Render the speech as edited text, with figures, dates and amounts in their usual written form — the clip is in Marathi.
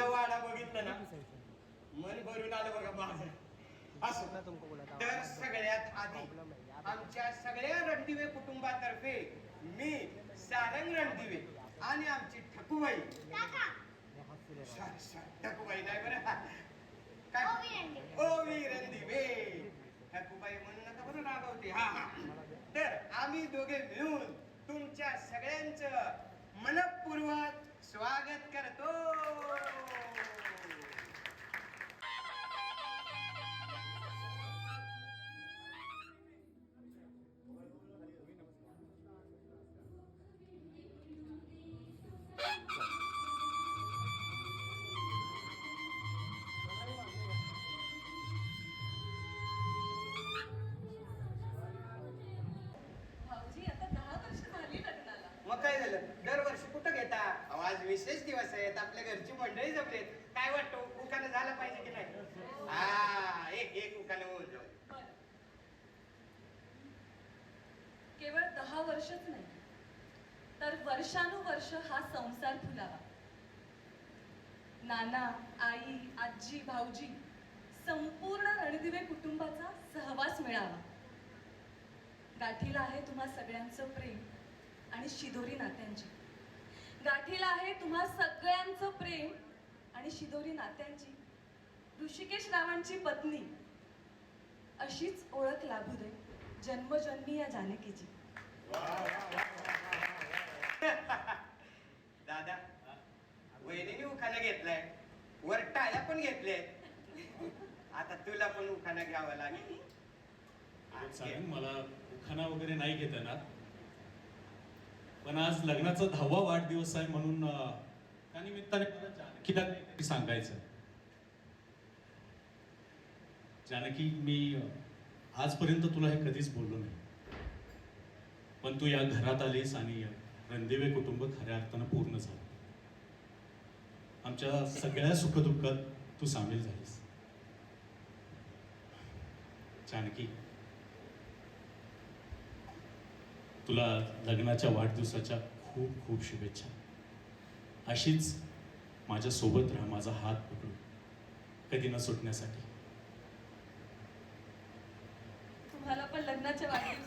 तुझा वाडा बघितलं ना मन भरून आलं बघा माझं. असं तर सगळ्यात आधी आमच्या सगळ्या रणदिवे कुटुंबातर्फे मी सारंग रणदिवे आणि आमची ठकूबाई ठकूबाई नाही बरं काय ओवी रणदिवे ठकूबाई म्हणून नका बरं रागवते. हा हा तर आम्ही दोघे मिळून तुमच्या सगळ्यांचं मनपूर्वक स्वागत करतो. मग काय झालं दरवर्षी कुठं घेता? आज विशेष दिवस आहेत, आपल्या घरची मंडळी जमलेत. काय वाटतं उखाणं झालं पाहिजे की नाही? हा एक उखाणं होऊन जाऊ. केवळ 10 वर्षच नाही तर वर्षानुवर्ष हा संसार फुलावा. नाना, आई, आजी, भाऊजी संपूर्ण रणदिवे कुटुंबाचा सहवास मिळावा. गाठीला आहे तुम्हा सगळ्यांचं प्रेम आणि शिदोरी नात्यांची. गाठीला आहे तुम्हा सगळ्यांचं प्रेम आणि शिदोरी नात्यांची ऋषिकेश रावांची पत्नी अशीच ओळख लाभू दे जन्मजन्मी या जानकीची. दादा वहिनीने उखाणा घेतलाय, वर टाळ्या पण घेतल्या, आता तुला पण उखाणा घ्यावा लागेल. मला उखाणा वगैरे नाही घेता येणार, पण आज लग्नाचा 10वा वाढदिवस आहे म्हणून त्या निमित्ताने मला जानकीला काहीतरी सांगायचं. जानकी, मी आजपर्यंत तुला हे कधीच बोललो नाही, पण तू या घरात आलीस आणि रणदिवे कुटुंब खऱ्या अर्थानं पूर्ण झालं. आमच्या सगळ्या सुखदुःखात तू सामील झालीस. जानकी, तुला लग्नाच्या वाढदिवसाच्या खूप खूप शुभेच्छा. अशीच माझ्या सोबत राहा, माझा हात पकडून कधी न सुटण्यासाठी. तुम्हाला पण लग्नाच्या वाढदिवसाच्या